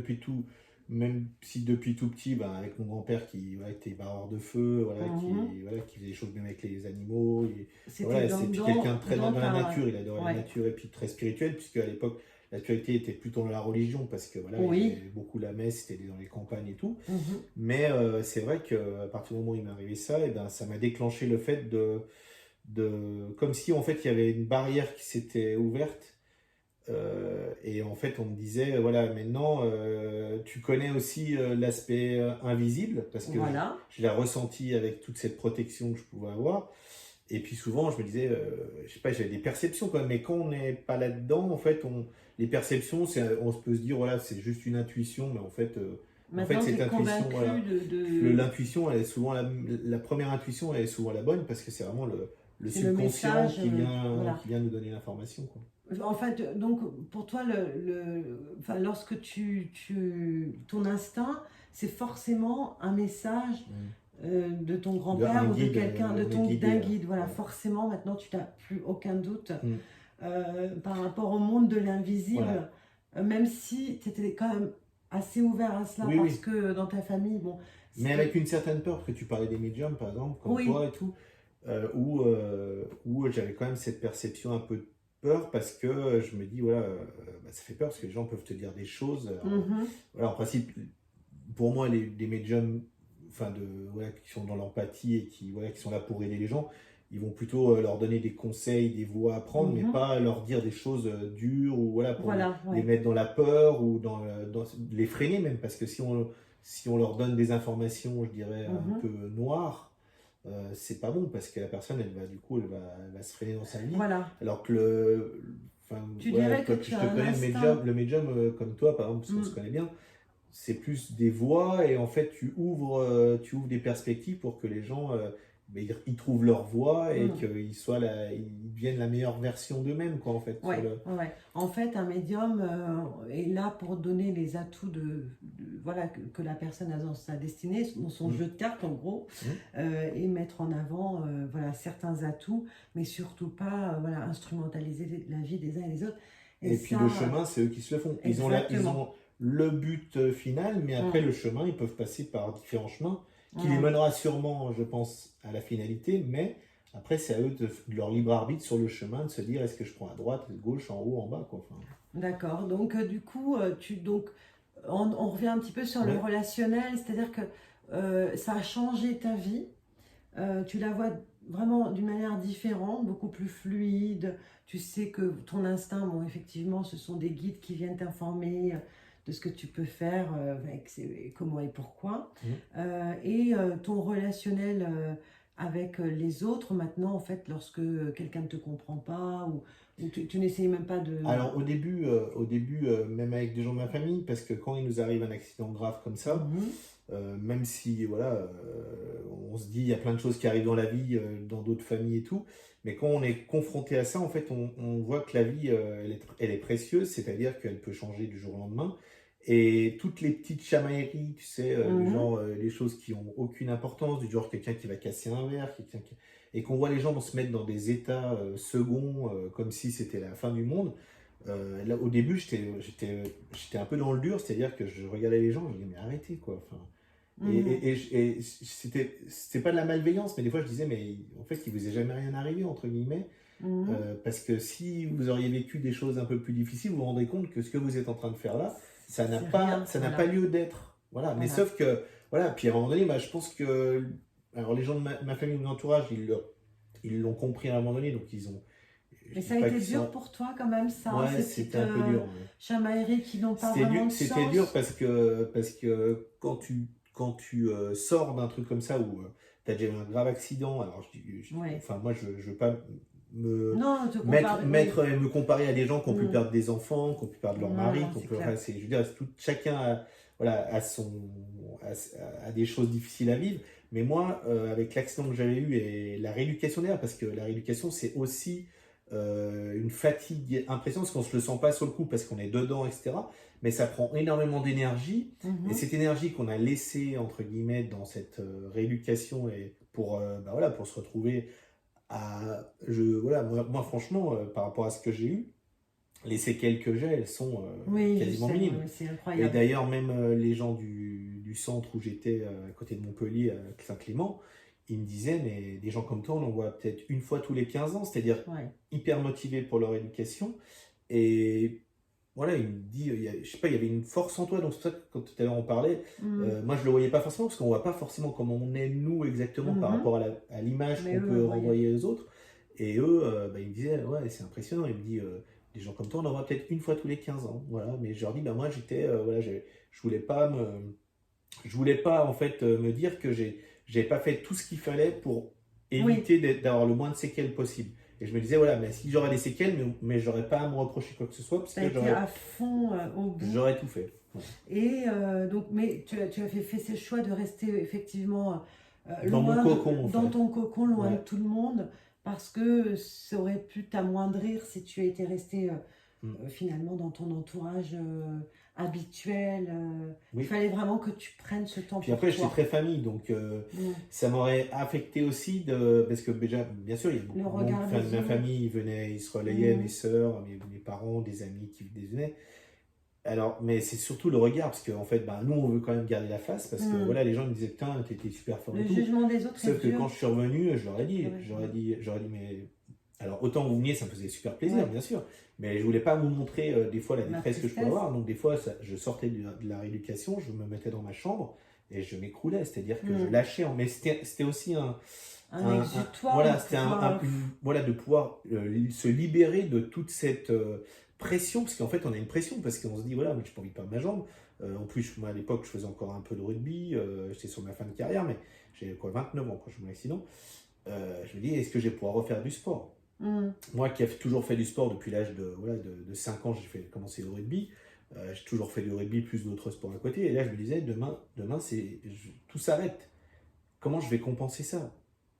B: Même si depuis tout petit, ben, avec mon grand-père qui voilà, était barreur de feu, voilà,
A: Mhm.
B: voilà, qui faisait des choses bien avec les animaux,
A: C'était
B: voilà, c'est puis quelqu'un de très dans la
A: ta...
B: nature, il adorait la
A: Ouais.
B: nature et puis très spirituel, puisque à l'époque, la spiritualité était plutôt dans la religion, parce que voilà, il y
A: Oui.
B: avait beaucoup la messe, c'était dans les campagnes et tout.
A: Mhm.
B: Mais c'est vrai qu'à partir du moment où il m'est arrivé ça, et ben, ça m'a déclenché le fait comme si en fait il y avait une barrière qui s'était ouverte. Et en fait, on me disait, voilà, maintenant, tu connais aussi l'aspect invisible, parce que
A: Voilà.
B: je l'ai ressenti avec toute cette protection que je pouvais avoir. Et puis souvent, je me disais, je sais pas, j'avais des perceptions quand même, mais quand on n'est pas là-dedans, en fait, les perceptions, on se peut se dire, voilà, c'est juste une intuition, mais en fait
A: Maintenant, tu
B: cette
A: es
B: intuition,
A: convaincu
B: voilà,
A: de...
B: l'intuition, elle est souvent la première intuition, elle est souvent la bonne, parce que c'est vraiment le
A: C'est le
B: subconscient
A: message, voilà.
B: qui vient nous donner l'information, quoi.
A: En fait, donc, pour toi, enfin, lorsque ton instinct, c'est forcément un message
B: Mm.
A: de ton
B: Un
A: grand-père ou de
B: guide,
A: quelqu'un,
B: me
A: d'un
B: guider.
A: guide. Voilà,
B: Ouais.
A: forcément, maintenant, tu n'as plus aucun doute
B: Mm.
A: par rapport au monde de
B: Voilà.
A: l'invisible, même si tu étais quand même assez ouvert à cela,
B: Oui,
A: parce
B: oui.
A: que dans ta famille, bon,
B: Mais avec
A: c'était...
B: une certaine peur, parce que tu parlais des médiums, par exemple, comme
A: Oui.
B: toi et tout, où j'avais quand même cette perception un peu de peur, parce que je me dis, voilà, bah, ça fait peur, parce que les gens peuvent te dire des choses. Alors,
A: Mhm.
B: voilà, en principe, pour moi, les médiums, enfin voilà, qui sont dans l'empathie et qui sont là pour aider les gens, ils vont plutôt leur donner des conseils, des voies à prendre, mais
A: Mhm.
B: pas leur dire des choses dures ou voilà, pour
A: Voilà,
B: les
A: ouais.
B: mettre dans la peur ou les freiner même, parce que si on leur donne des informations, je dirais, un peu
A: Mhm.
B: noires, c'est pas bon, parce que la personne, elle va se freiner dans sa vie.
A: Voilà.
B: Alors que enfin,
A: Tu
B: voilà,
A: dirais que
B: toi, que
A: tu
B: je
A: as
B: te
A: un
B: connais,
A: instinct.
B: le médium comme toi, par exemple, parce qu'on se
A: Mm.
B: connaît bien, c'est plus des voies et en fait tu ouvres des perspectives pour que les gens ben, ils trouvent leur voie et
A: Mm.
B: ils deviennent la meilleure version d'eux-mêmes quoi en fait sur
A: Ouais,
B: le.
A: ouais, ouais. En fait, un médium est là pour donner les atouts voilà, que la personne a dans sa destinée, dans son
B: Mm,
A: jeu de cartes en gros,
B: mm.
A: et mettre en avant voilà, certains atouts, mais surtout pas voilà, instrumentaliser la vie des uns et des autres. Et
B: Et puis le
A: ça,
B: chemin c'est eux qui se le font. Ils
A: exactement.
B: ont le but final, mais après
A: Mm,
B: le chemin ils peuvent passer par différents chemins qui les
A: mm.
B: mènera sûrement je pense à la finalité, mais après c'est à eux de leur libre arbitre sur le chemin de se dire est-ce que je prends à droite, à gauche, en haut, en bas quoi. Enfin,
A: D'accord. Donc, du coup, on revient un petit peu sur le
B: ouais.
A: relationnel, c'est-à-dire que ça a changé ta vie. Tu la vois vraiment d'une manière différente, beaucoup plus fluide. Tu sais que ton instinct, bon, effectivement, ce sont des guides qui viennent t'informer de ce que tu peux faire, comment et pourquoi.
B: Mm.
A: Ton relationnel avec les autres, maintenant, en fait, lorsque quelqu'un ne te comprend pas ou tu n'essayes même pas de...
B: Alors au début même avec des gens de ma famille, parce que quand il nous arrive un accident grave comme ça,
A: Mhm,
B: même si voilà, on se dit il y a plein de choses qui arrivent dans la vie, dans d'autres familles et tout, mais quand on est confronté à ça, en fait, on voit que la vie, elle est précieuse, c'est-à-dire qu'elle peut changer du jour au lendemain. Et toutes les petites chamailleries, tu sais, du
A: mhm,
B: genre les choses qui ont aucune importance, du genre quelqu'un qui va casser un verre, et qu'on voit les gens se mettre dans des états seconds, comme si c'était la fin du monde. Là, au début, j'étais un peu dans le dur, c'est-à-dire que je regardais les gens, je me disais, mais arrêtez, quoi. Enfin,
A: mhm,
B: et c'était pas de la malveillance, mais des fois, je disais, mais en fait, il vous est jamais rien arrivé, entre guillemets,
A: mhm.
B: parce que si vous auriez vécu des choses un peu plus difficiles, vous vous rendrez compte que ce que vous êtes en train de faire là,
A: C'est rien,
B: ça n'a pas
A: voilà,
B: lieu d'être. Voilà, mais
A: voilà.
B: sauf que, voilà, puis à un moment donné, bah, je pense que, alors les gens de ma famille, de mon entourage, ils l'ont compris à un moment donné, donc ils ont, je
A: Mais
B: dis
A: ça a
B: pas
A: été
B: qu'ils
A: dur
B: sont.
A: pour toi quand même, ça, hein,
B: Ouais,
A: ces
B: c'était
A: petites
B: un peu dur. Ouais.
A: chamailleries qui n'ont pas vraiment de
B: C'était dur
A: sens.
B: parce que quand tu sors d'un truc comme ça où tu as déjà eu un grave accident, alors
A: Ouais.
B: enfin moi je veux pas me
A: Non, te comparer, oui.
B: me comparer à des gens qui ont pu
A: Mm.
B: perdre des enfants, qui ont pu perdre leur
A: Non,
B: mari,
A: non,
B: qui ont
A: c'est
B: pu, enfin,
A: clair.
B: je veux dire, chacun a, voilà, a des choses difficiles à vivre. Mais moi, avec l'accident que j'avais eu et la rééducation d'ailleurs, parce que la rééducation c'est aussi une fatigue impressionnante, parce qu'on se le sent pas sur le coup, parce qu'on est dedans, etc. Mais ça prend énormément d'énergie, et
A: Mhm.
B: cette énergie qu'on a laissée, entre guillemets, dans cette rééducation, et bah voilà, pour se retrouver voilà, moi franchement, par rapport à ce que j'ai eu, les séquelles que j'ai, elles sont
A: Oui, je
B: quasiment
A: sais,
B: minimes.
A: oui, c'est
B: Et
A: incroyable.
B: d'ailleurs, même les gens du centre où j'étais, à côté de Montpellier, à Saint-Clément, ils me disaient, mais des gens comme toi, on en voit peut-être une fois tous les 15 ans, c'est-à-dire
A: Ouais.
B: hyper motivés pour leur éducation. Et voilà, il me dit, je sais pas, il y avait une force en toi, donc c'est pour ça que quand tout à l'heure on parlait,
A: Mhm.
B: moi je le voyais pas forcément, parce qu'on voit pas forcément comment on est nous exactement par
A: Mhm.
B: rapport à l'image
A: Mais
B: qu'on
A: eux le
B: peut
A: voyaient.
B: renvoyer aux autres. Et eux, bah, ils me disaient, ouais, c'est impressionnant. Il me dit, des gens comme toi, on en voit peut-être une fois tous les 15 ans. Voilà, mais je leur dis, bah, moi j'étais, voilà, je voulais pas je voulais pas en fait me dire que j'avais pas fait tout ce qu'il fallait pour
A: Oui,
B: éviter d'avoir le moins de séquelles possible. Et je me disais, voilà, mais si j'aurais des séquelles, mais j'aurais pas à me reprocher quoi que ce soit, parce
A: tu as
B: que
A: été à fond au bout.
B: j'aurais tout fait. Voilà.
A: Mais tu as fait ce choix de rester effectivement
B: Dans mon cocon, en
A: dans
B: fait.
A: ton cocon, loin de
B: Ouais.
A: tout le monde, parce que ça aurait pu t'amoindrir si tu étais resté
B: Mm.
A: finalement dans ton entourage habituel. Il
B: Oui.
A: fallait vraiment que tu prennes ce temps
B: Puis
A: pour
B: après, j'étais
A: toi.
B: très famille, donc
A: Mm.
B: ça m'aurait affecté aussi, parce que déjà, bien sûr, il y a
A: Le
B: beaucoup de monde
A: regard
B: enfin, de
A: des
B: ma
A: autres.
B: famille, ils venaient, ils se relayaient, mes
A: Mm.
B: sœurs, mes parents, des amis qui venaient. Alors, mais c'est surtout le regard, parce qu'en fait, ben, nous, on veut quand même garder la face, parce que
A: Mm.
B: voilà, les gens me disaient, putain, t'étais super fort et
A: Le
B: tout.
A: jugement des autres est
B: Sauf que
A: dur.
B: quand je suis revenu, je leur ai dit,
A: Ouais, ouais.
B: mais Alors, autant vous veniez, ça me faisait super plaisir,
A: Ouais.
B: bien sûr, mais je voulais pas vous montrer des fois la
A: Ma
B: détresse que je pouvais
A: tristesse.
B: avoir. Donc, des fois, je sortais de la rééducation, je me mettais dans ma chambre et je m'écroulais, c'est-à-dire que je
A: Mm.
B: lâchais. Mais c'était aussi
A: Un exutoire
B: voilà,
A: de
B: c'était
A: pouvoir.
B: voilà, de pouvoir se libérer de toute cette pression, parce qu'en fait, on a une pression, parce qu'on se dit, voilà, mais j'ai pas envie de perdre ma jambe. En plus, moi, à l'époque, je faisais encore un peu de rugby, j'étais sur ma fin de carrière, mais j'avais quoi, 29 ans quand j'ai eu mon accident. Je me dis, est-ce que je vais pouvoir refaire du sport?
A: Mm.
B: Moi qui ai toujours fait du sport depuis l'âge de, voilà, de 5 ans, commencé le rugby. J'ai toujours fait du rugby plus d'autres sports à côté. Et là, je me disais, demain tout s'arrête. Comment je vais compenser ça?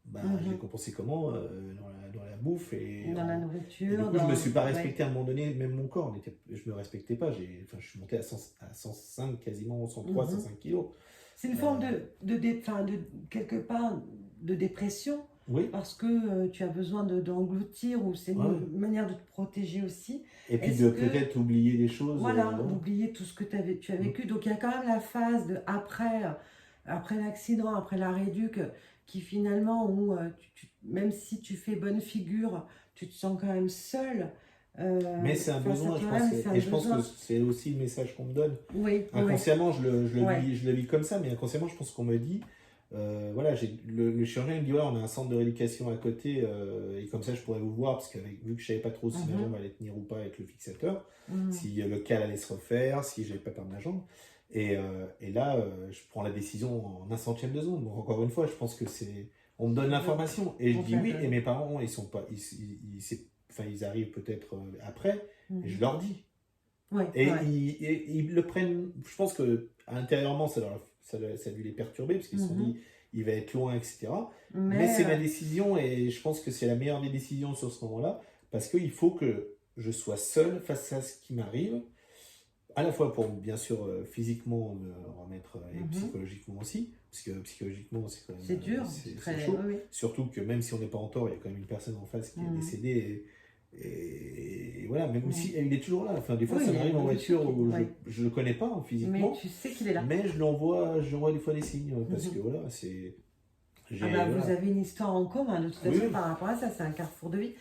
B: Bah, je vais
A: Mhm.
B: compenser comment? Dans la bouffe
A: Dans la
B: et du
A: nourriture,
B: coup, je me suis pas
A: ouais.
B: respecté à un moment donné, même mon corps, je me respectais pas. Enfin, je suis monté à 105, quasiment 103,
A: Mhm.
B: 105 kilos.
A: C'est une forme enfin, quelque part de dépression
B: Oui,
A: parce que tu as besoin d'engloutir ou c'est
B: ouais.
A: une manière de te protéger aussi.
B: Et puis
A: Est-ce
B: de
A: que,
B: peut-être oublier des choses.
A: voilà,
B: Voilà.
A: d'oublier tout ce que tu as
B: Mm.
A: vécu. Donc il y a quand même la phase de après l'accident, après la rééduque, qui finalement, où même si tu fais bonne figure, tu te sens quand même seul
B: Mais c'est un
A: face à
B: besoin, je pense.
A: toi-même, c'est un
B: Et je pense que
A: besoin.
B: c'est aussi le message qu'on me donne.
A: Oui, oui,
B: Inconsciemment,
A: ouais.
B: je le vis comme ça, mais inconsciemment, je pense qu'on me dit, voilà, le chirurgien me dit, ouais, on a un centre de rééducation à côté, et comme ça, je pourrais vous voir, parce que vu que je savais pas trop si ma
A: Mhm,
B: jambe allait tenir ou pas avec le fixateur,
A: mhm.
B: si le cal allait se refaire, si j'allais pas perdre ma jambe. Et là, je prends la décision en un centième de seconde. Donc, encore une fois, je pense que on me donne l'information, et je
A: On te
B: dis
A: la
B: oui, et
A: donne.
B: mes parents, ils sont pas, enfin, ils arrivent peut-être après, et je
A: Mhm.
B: leur dis.
A: Oui,
B: Et
A: ouais.
B: ils le prennent, je pense que intérieurement, ça a dû les perturber, parce qu'ils se sont
A: Mhm.
B: dit, il va être loin, etc. Mais
A: Mais
B: c'est ma décision, et je pense que c'est la meilleure des décisions sur ce moment-là, parce qu'il faut que je sois seul face à ce qui m'arrive, à la fois pour, bien sûr, physiquement me remettre, et
A: mhm.
B: psychologiquement aussi, parce que psychologiquement, c'est quand même,
A: C'est dur, c'est
B: c'est
A: très.
B: chaud.
A: Oui, oui.
B: Surtout que même si on n'est pas en tort, il y a quand même une personne en face qui est
A: Mhm.
B: décédée, et voilà, même si
A: Mhm.
B: il est toujours là. Enfin, des fois,
A: Oui,
B: ça
A: il y a
B: m'arrive en
A: une vie
B: voiture où
A: oui.
B: je le connais pas, hein,
A: Mais
B: physiquement,
A: tu sais qu'il est là.
B: mais je lui envoie des fois des signes, parce que
A: Mhm.
B: voilà,
A: Ah bah, vous
B: voilà.
A: avez une histoire en commun de toute
B: Oui,
A: façon
B: oui.
A: par rapport à ça, c'est un carrefour de vie.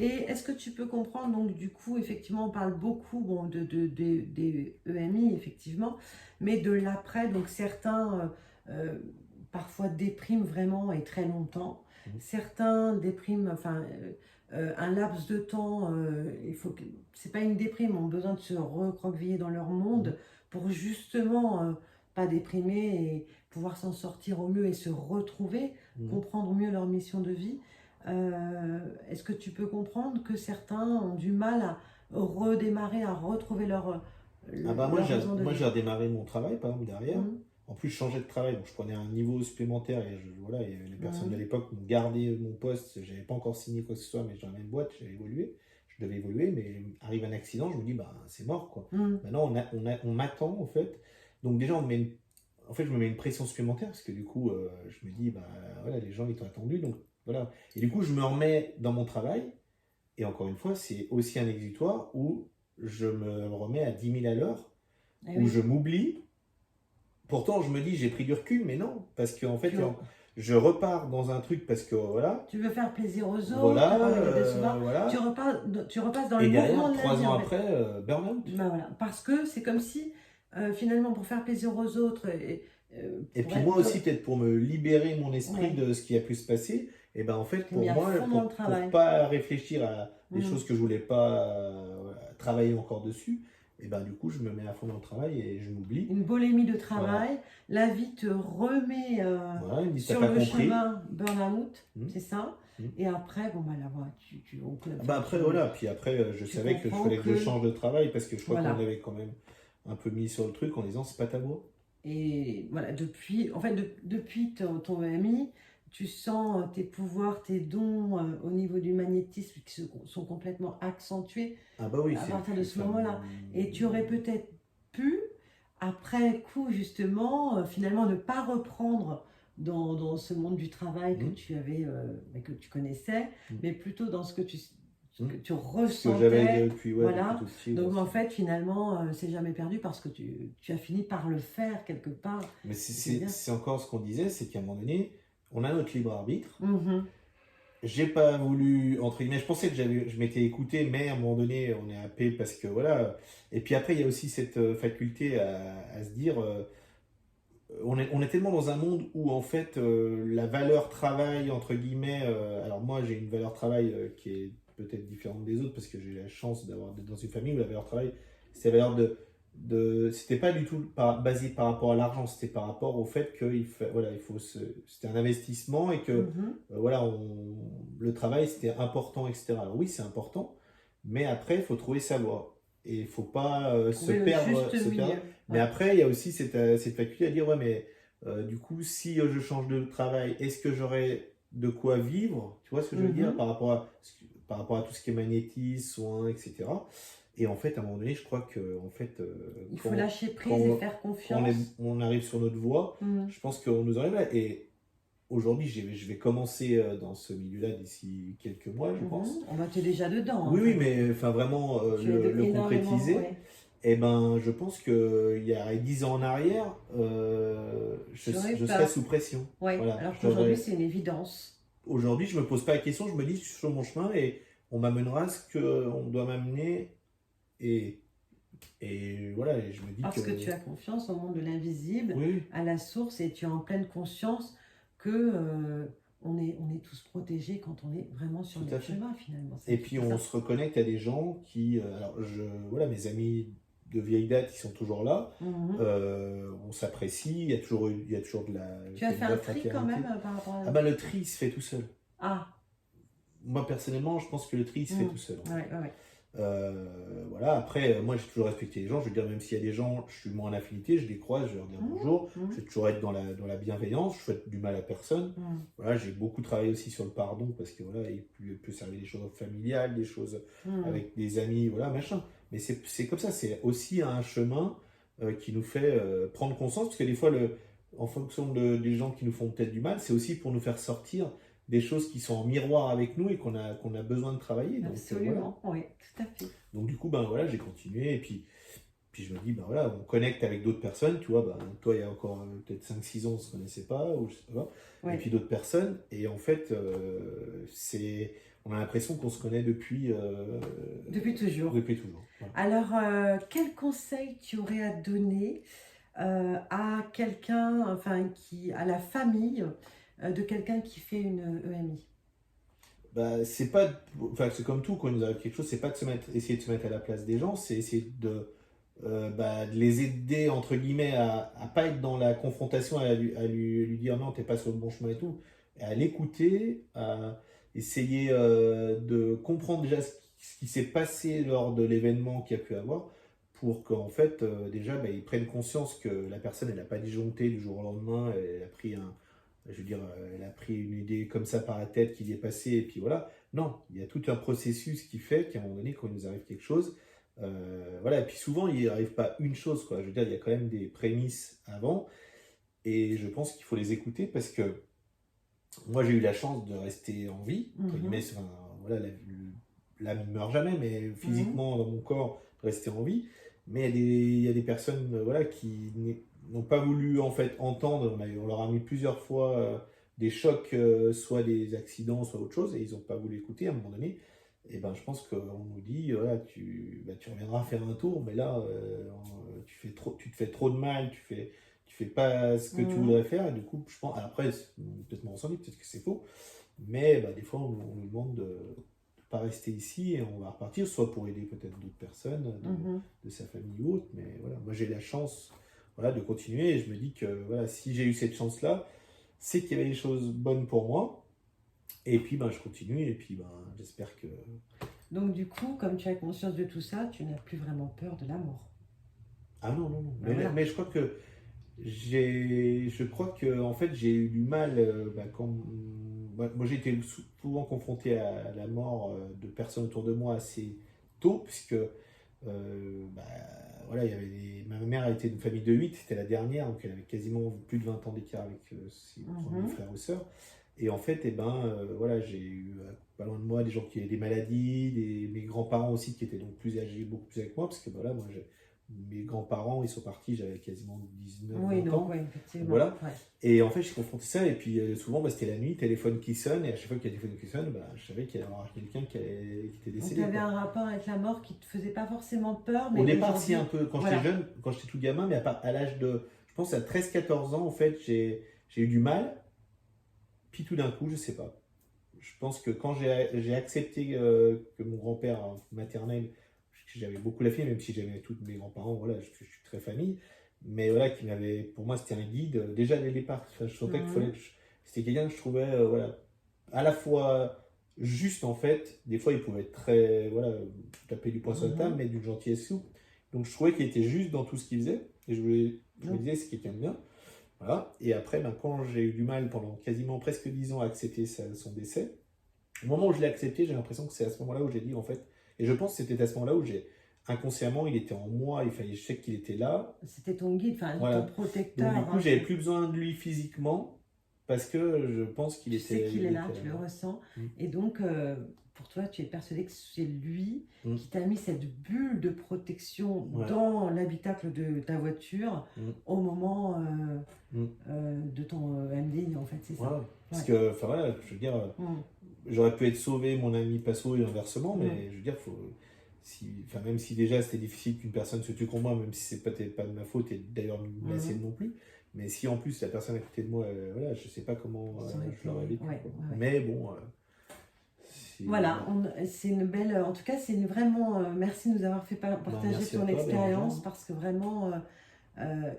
A: Et est-ce que tu peux comprendre, donc du coup, effectivement, on parle beaucoup bon, des EMI, effectivement, mais de l'après, donc certains parfois dépriment vraiment et très longtemps,
B: Mhm.
A: certains dépriment, enfin, un laps de temps, c'est pas une déprime, ont besoin de se recroqueviller dans leur
B: Mhm.
A: monde pour justement pas déprimer et pouvoir s'en sortir au mieux et se retrouver,
B: Mhm.
A: comprendre mieux leur mission de vie. Est-ce que tu peux comprendre que certains ont du mal à redémarrer, à retrouver
B: Ah bah
A: leur raison de
B: moi j'ai
A: vivre?
B: redémarré mon travail par exemple derrière.
A: Mhm,
B: En plus je changeais de travail, donc je prenais un niveau supplémentaire et voilà, et les personnes de
A: mhm,
B: l'époque m'ont gardé mon poste, j'avais pas encore signé quoi que ce soit, mais dans la même boîte, je devais évoluer, mais arrive un accident, je me dis bah c'est mort quoi.
A: mhm.
B: Maintenant on m'attend en fait. Donc déjà en fait je me mets une pression supplémentaire parce que du coup je me dis bah voilà, les gens ils t'ont attendu, donc voilà. Et du coup je me remets dans mon travail, et encore une fois c'est aussi un exutoire où je me remets à 10 000 à l'heure,
A: Eh
B: où je
A: oui,
B: m'oublie. Pourtant, je me dis, j'ai pris du recul, mais non, parce qu'en fait,
A: tu,
B: je repars dans un truc parce que voilà,
A: tu veux faire plaisir aux autres, tu as parlé de souvent,
B: voilà.
A: tu repasses dans le
B: Et
A: mouvement
B: derrière,
A: de la
B: 3
A: vie
B: ans
A: en fait.
B: après, burn-out.
A: Ben voilà, parce que c'est comme si finalement pour faire plaisir aux autres
B: Et
A: pour
B: puis moi
A: être
B: aussi, peut-être pour me libérer mon esprit
A: ouais,
B: de ce qui a pu se passer, et ben en
A: tu
B: fait,
A: t'es mis à fond dans le
B: pour
A: travail.
B: pas réfléchir à des
A: Mhm.
B: choses que je voulais pas voilà, travailler encore dessus, et ben du coup, je me mets à fond dans le travail et je m'oublie.
A: Une bolémie de
B: Voilà.
A: travail, la vie te remet
B: Voilà, ils me disent, t'as
A: sur
B: pas
A: le
B: compris.
A: chemin burn-out,
B: Hmm,
A: c'est ça.
B: hmm.
A: Et après, bon bah la voix,
B: Ah bah
A: enfin,
B: après, voilà, puis après, je
A: tu
B: savais qu'il
A: comprends
B: fallait que je
A: que,
B: change de travail parce que je crois qu'on
A: voilà.
B: avait quand même un peu mis sur le truc en disant c'est pas ta voix.
A: Et voilà, depuis, en fait, depuis ton ami, tu sens tes pouvoirs, tes dons au niveau du magnétisme qui sont complètement accentués
B: Ah bah oui,
A: à
B: c'est
A: partir de
B: plus.
A: ce
B: Enfin,
A: moment-là. Et tu aurais peut-être pu, après coup, justement, finalement, ne pas reprendre dans ce monde du travail que
B: hmm,
A: tu avais, que tu connaissais,
B: hmm,
A: mais plutôt dans ce
B: hmm.
A: que tu
B: Ce que j'avais
A: ressentais.
B: depuis, ouais, depuis
A: Voilà.
B: tout petit. Ouais,
A: Donc, en fait, finalement, c'est jamais perdu parce que tu as fini par le faire quelque part.
B: mais
A: Et c'est bien.
B: c'est encore ce qu'on disait, c'est qu'à un moment donné, on a notre libre arbitre.
A: Mhm.
B: j'ai pas voulu, entre guillemets, je pensais que je m'étais écouté, mais à un moment donné, on est happé parce que voilà. Et puis après, il y a aussi cette faculté à se dire, on est tellement dans un monde où en fait la valeur travail, entre guillemets, alors moi j'ai une valeur travail qui est peut-être différente des autres parce que j'ai la chance d'être dans une famille où la valeur travail, c'est la valeur c'était pas du tout basé par rapport à l'argent, c'était par rapport au fait voilà, c'était un investissement et que
A: Mhm.
B: voilà, le travail c'était important, etc. Alors oui, c'est important, mais après il faut trouver sa voie et il faut pas
A: Trouver le juste
B: se perdre.
A: milieu.
B: Mais
A: Ouais.
B: après, il y a aussi cette faculté à dire, ouais, mais du coup, si je change de travail, est-ce que j'aurai de quoi vivre? Tu vois ce que je veux dire
A: Mhm.
B: par rapport à tout ce qui est magnétisme, soins, etc. Et en fait, à un moment donné, je crois que en fait,
A: Il faut lâcher
B: quand,
A: prise et faire confiance.
B: on arrive sur notre voie,
A: Mhm.
B: je pense qu'on nous arrive là. Et aujourd'hui, je vais commencer dans ce milieu-là d'ici quelques mois, je pense.
A: Mhm. On va, t'es déjà dedans, en
B: Oui, oui,
A: fait.
B: mais enfin vraiment
A: Tu aides
B: le
A: énormément,
B: concrétiser.
A: ouais.
B: Eh ben, je pense que il y a 10 ans en arrière,
A: Tu aurais
B: je serais
A: peur.
B: sous pression.
A: Ouais.
B: Voilà,
A: Alors qu'aujourd'hui, c'est une évidence.
B: aujourd'hui, je me pose pas la question, je me dis, je suis sur mon chemin et on m'amènera à ce qu'on doit m'amener et, et voilà, et je me dis que
A: Parce que tu as confiance au monde de l'invisible,
B: oui,
A: à la source, et tu as en pleine conscience que on est tous protégés quand on est vraiment sur
B: tout à
A: notre
B: fait.
A: chemin, finalement.
B: Et
A: C'est
B: puis
A: surtout
B: on
A: ça.
B: se reconnecte à des gens qui, voilà, mes amis de vieille date, ils sont toujours là.
A: Mhm.
B: On s'apprécie, il y a toujours
A: Tu as
B: une
A: fait un
B: vraie
A: tri quand même
B: fraternité.
A: par rapport à...
B: Ah ben le tri il se fait tout seul.
A: Ah,
B: Moi personnellement, je pense que le tri il se fait tout
A: mhm.
B: seul en fait.
A: Ouais, ouais, ouais.
B: Voilà, après, moi j'ai toujours respecté les gens. Je veux dire, même s'il y a des gens, je suis moins en affinité, je les croise, je vais leur dire
A: Mhm.
B: bonjour. Je
A: Mhm.
B: vais toujours être dans la bienveillance, je souhaite du mal à personne.
A: Mhm.
B: Voilà, j'ai beaucoup travaillé aussi sur le pardon parce que voilà, il peut servir des choses familiales, des choses
A: Mhm.
B: avec des amis, voilà, machin. Mais c'est comme ça, c'est aussi un chemin qui nous fait prendre conscience, parce que des fois, en fonction des gens qui nous font peut-être du mal, c'est aussi pour nous faire sortir des choses qui sont en miroir avec nous et qu'on a besoin de travailler. Donc voilà.
A: Absolument, oui, tout à fait.
B: Donc du coup, ben voilà, j'ai continué et puis je me dis, ben voilà, on connecte avec d'autres personnes, tu vois, ben, toi il y a encore peut-être 5 6 ans, on ne se connaissait pas, ou je sais pas, et
A: Ouais.
B: puis d'autres personnes, et en fait, on a l'impression qu'on se connaît
A: Depuis toujours.
B: depuis toujours. Voilà.
A: Alors, quel conseil tu aurais à donner à quelqu'un, enfin, à la famille de quelqu'un qui fait une EMI?
B: Bah, c'est pas, enfin, c'est comme tout, quand il nous arrive quelque chose, c'est pas essayer de se mettre à la place des gens, c'est essayer de les aider, entre guillemets, à pas être dans la confrontation, lui dire non, t'es pas sur le bon chemin et tout, et à l'écouter, à essayer de comprendre déjà ce qui s'est passé lors de l'événement qu'il y a pu avoir, pour qu'en fait, déjà, bah, ils prennent conscience que la personne, elle n'a pas disjoncté du jour au lendemain, elle a pris je veux dire, elle a pris une idée comme ça par la tête qui lui est passée, et puis voilà. Non, il y a tout un processus qui fait qu'à un moment donné, quand il nous arrive quelque chose, voilà, et puis souvent, il n'arrive pas une chose, quoi. Je veux dire, il y a quand même des prémices avant, et je pense qu'il faut les écouter parce que moi, j'ai eu la chance de rester en vie, entre guillemets,
A: Mhm.
B: enfin, voilà, l'âme ne meurt jamais, mais
A: Mhm.
B: physiquement, dans mon corps, rester en vie. Mais il y a des personnes, voilà, qui n'ont pas voulu, en fait, entendre. On leur a mis plusieurs fois des chocs, soit des accidents, soit autre chose, et ils n'ont pas voulu écouter à un moment donné. Et ben, je pense qu'on nous dit, voilà, tu reviendras faire un tour, mais là, tu te fais trop de mal, tu fais pas ce que tu
A: Mhm.
B: voudrais faire, et du coup, je pense, après, peut-être mon ressenti, peut-être que c'est faux, mais bah, des fois, on nous demande de ne pas rester ici et on va repartir, soit pour aider peut-être d'autres personnes
A: Mhm.
B: de sa famille ou autre, mais voilà, moi j'ai la chance voilà, de continuer et je me dis que voilà, si j'ai eu cette chance-là, c'est qu'il y avait des choses bonnes pour moi, et puis ben, je continue, et puis ben, j'espère que...
A: Donc, du coup, comme tu as conscience de tout ça, tu n'as plus vraiment peur de la mort.
B: Ah non, non, non,
A: Ben voilà.
B: mais je crois que je crois que en fait j'ai eu du mal moi j'ai été souvent confronté à la mort de personnes autour de moi assez tôt puisque bah, voilà il y avait ma mère a été d'une famille de 8, c'était la dernière donc elle avait quasiment plus de 20 ans d'écart avec ses premiers
A: Mhm.
B: frères ou sœurs et en fait voilà j'ai eu pas loin de moi des gens qui avaient des maladies mes grands-parents aussi qui étaient donc plus âgés beaucoup plus avec moi parce que voilà moi mes grands-parents, ils sont partis, j'avais quasiment 19
A: Oui,
B: 20
A: donc,
B: ans.
A: oui, effectivement.
B: Voilà.
A: Ouais.
B: Et en fait, j'ai confronté ça, et puis souvent, bah, c'était la nuit, téléphone qui sonne, et à chaque fois qu'il y a un téléphone qui sonne, bah, je savais qu'il allait y avoir quelqu'un qui était
A: Donc, tu
B: décédé,
A: avais
B: quoi.
A: un rapport avec la mort qui te faisait pas forcément peur,
B: Au
A: mais
B: départ, si,
A: aujourd'hui,
B: un peu, quand j'étais
A: voilà.
B: jeune, quand j'étais tout gamin, mais à l'âge de, je pense à 13 14 ans, en fait, j'ai eu du mal, puis tout d'un coup, je sais pas. Je pense que quand j'ai accepté que mon grand-père maternel, j'avais beaucoup la famille, même si j'aimais tous mes grands-parents, voilà, je suis très famille, mais voilà, qui m'avait, pour moi, c'était un guide, déjà dès le départ. Enfin, je sentais qu'il fallait
A: Mhm.
B: c'était quelqu'un que je trouvais, voilà, à la fois juste, en fait, des fois il pouvait être très, voilà, taper du poing sur la table,
A: Mhm.
B: mais d'une gentillesse souple. Donc je trouvais qu'il était juste dans tout ce qu'il faisait, et je me
A: Donc,
B: disais, c'est quelqu'un de bien. Voilà. Et après, ben, quand j'ai eu du mal pendant quasiment presque 10 ans à accepter son décès, au moment où je l'ai accepté, j'ai l'impression que c'est à ce moment-là où j'ai dit, en fait, et je pense que c'était à ce moment-là où inconsciemment, il était en moi, je sais qu'il était là.
A: c'était ton guide, enfin ton
B: Voilà. Donc du
A: protecteur,
B: coup,
A: hein,
B: j'avais plus besoin de lui physiquement, parce que je pense
A: tu sais qu'il est
B: il
A: là,
B: était là.
A: tu le ressens.
B: Mm.
A: Et donc, pour toi, tu es persuadé que c'est lui
B: Mm.
A: qui t'a mis cette bulle de protection
B: Voilà.
A: dans l'habitacle de ta voiture
B: Mm.
A: au moment
B: Mm.
A: de ton MDI, en fait, c'est ça.
B: Voilà. Parce
A: Ouais.
B: que, enfin voilà, je veux dire,
A: Mm.
B: j'aurais pu être sauvé, mon ami Passo, et inversement,
A: Mm.
B: mais je veux dire, enfin, même si déjà c'était difficile qu'une personne se tue contre moi, même si c'est peut-être pas de ma faute, et d'ailleurs la sienne non plus, mais si en plus la personne à côté de moi, voilà, je sais pas comment
A: Ça aurait
B: je l'aurais
A: été-
B: vécu.
A: ouais,
B: Quoi.
A: ouais, ouais.
B: Mais bon,
A: Voilà, c'est une belle. En tout cas, c'est vraiment. Merci de nous avoir fait partager
B: merci à
A: ton
B: toi,
A: expérience
B: Bérangère.
A: parce que vraiment.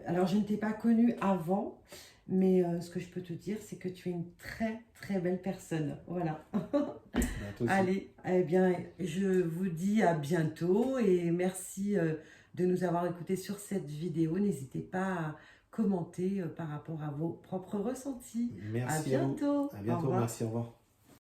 A: Alors, je ne t'ai pas connue avant, mais ce que je peux te dire, c'est que tu es une très très belle personne. Voilà.
B: Toi aussi.
A: Allez, eh bien, je vous dis à bientôt et merci de nous avoir écoutés sur cette vidéo. N'hésitez pas à commenter par rapport à vos propres ressentis. À
B: Merci à vous.
A: bientôt.
B: À
A: Au
B: bientôt,
A: revoir.
B: merci, au revoir.